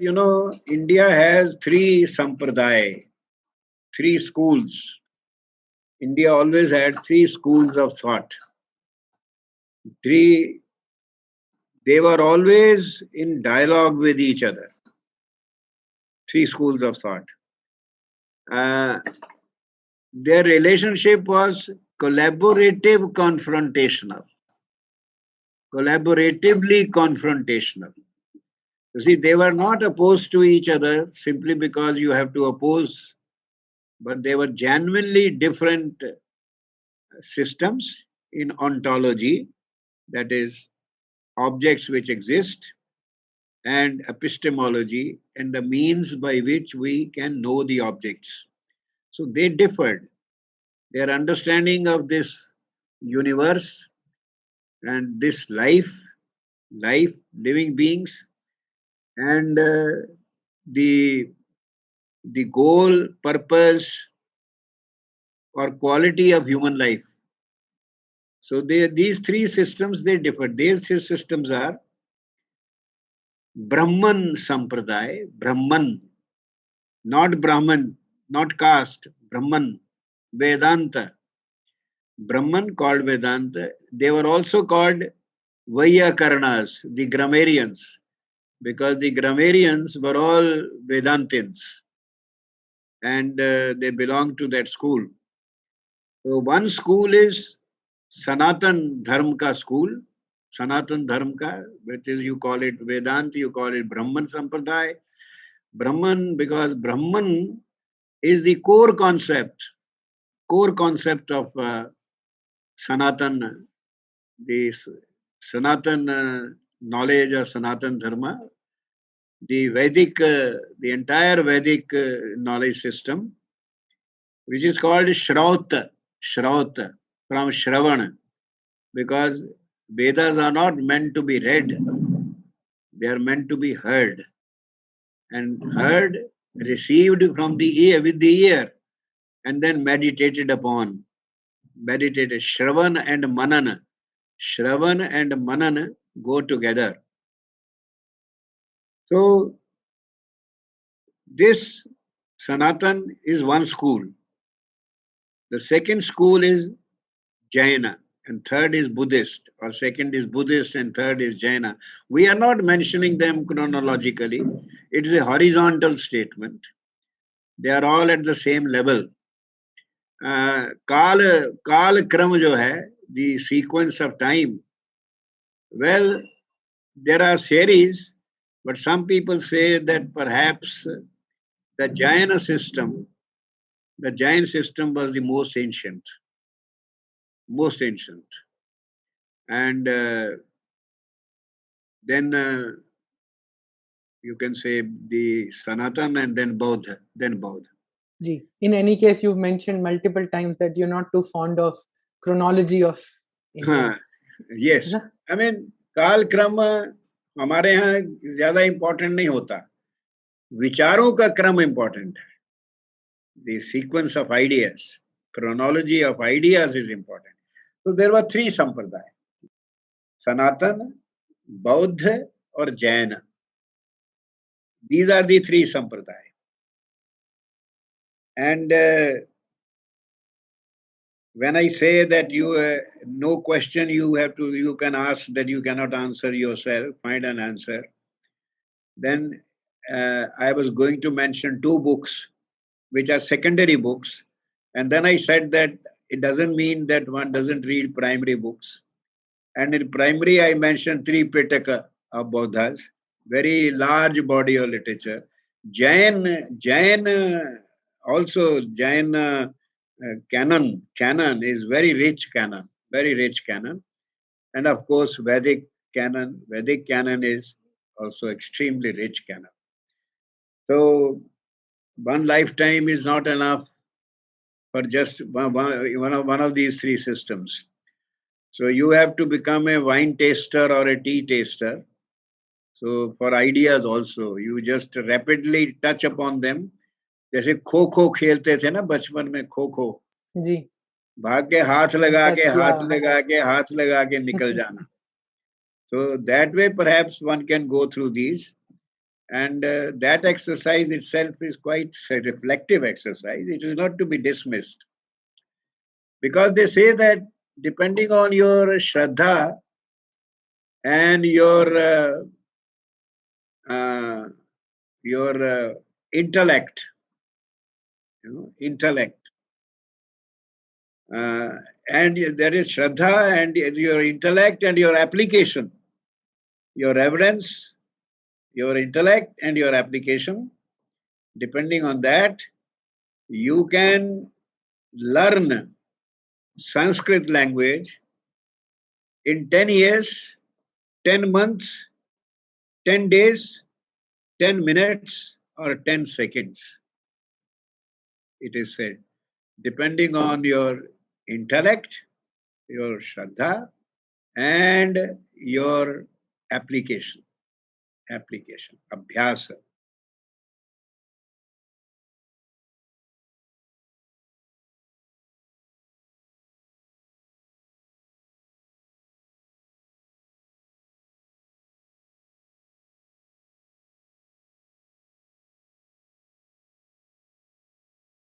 India has three sampradaya, three schools. India always had three schools of thought. Three, they were always in dialogue with each other. Three schools of thought. Uh, their relationship was collaborative confrontational, collaboratively confrontational. You see, they were not opposed to each other simply because you have to oppose, but they were genuinely different systems in ontology, that is, objects which exist, and epistemology, and the means by which we can know the objects. So they differed. Their understanding of this universe and this life, living beings, and the the goal, purpose, or quality of human life. So these three systems they differ. These three systems are Brahman Sampradaya, Brahman, not Brahman, not caste, Brahman, Vedanta. Brahman called Vedanta. They were also called Vaiyakarnas, the grammarians, because the grammarians were all Vedantins and they belonged to that school. So one school is Sanatan Dharma ka school, Sanatan Dharma ka, which is you call it Vedanta, you call it Brahman Sampradaya. Brahman, because Brahman is the core concept of Sanatan, the Sanatan knowledge or Sanatan Dharma, the Vedic, the entire Vedic knowledge system, which is called Shrauta from Shravana, because Vedas are not meant to be read, they are meant to be heard. And heard, received from the ear, with the ear, and then meditated upon. Meditated. Shravan and Manana. Shravan and Manana go together. So, this Sanatan is one school. The second school is Jaina, and third is Buddhist, or second is Buddhist, and third is Jaina. We are not mentioning them chronologically, it is a horizontal statement. They are all at the same level. काल क्रम जो है, the sequence of time, well, there are series, but some people say that perhaps the Jaina system, the Jain system was the most ancient. And then you can say the Sanatan and then Bodh. Ji, in any case, you've mentioned multiple times that you're not too fond of chronology of India. Yes. I mean, काल क्रम हमारे यहाँ ज्यादा important नहीं होता, विचारों का क्रम इम्पोर्टेंट है. The sequence of ideas, chronology of ideas is important. So there were three sampradaya: Sanatan, Bauddha, or Jaina. These are the three sampradaya. And when I say that you no question you can ask that you cannot answer yourself, find an answer, then I was going to mention two books which are secondary books, and then I said that it doesn't mean that one doesn't read primary books. And in primary I mentioned three Pitaka of Bodhas, very large body of literature. Jain also Jain canon is very rich canon, and of course Vedic canon is also extremely rich canon. So one lifetime is not enough for just one of these three systems. So you have to become a wine taster or a tea taster. So for ideas also, you just rapidly touch upon them. जैसे खो खो खेलते थे ना बचपन में, खो खो जी, भाग के हाथ लगा के निकल जाना. So that way perhaps one can go through these. And that exercise itself is quite a reflective exercise. It is not to be dismissed. Because they say that depending on your Shraddha and uh, your intellect, intellect, uh, and there is Shraddha and your intellect and your application, your reverence, your intellect and your application. Depending on that, you can learn Sanskrit language in 10 years, 10 months, 10 days, 10 minutes, or 10 seconds. It is said, depending on your intellect, your Shraddha, and your application, abhyasa.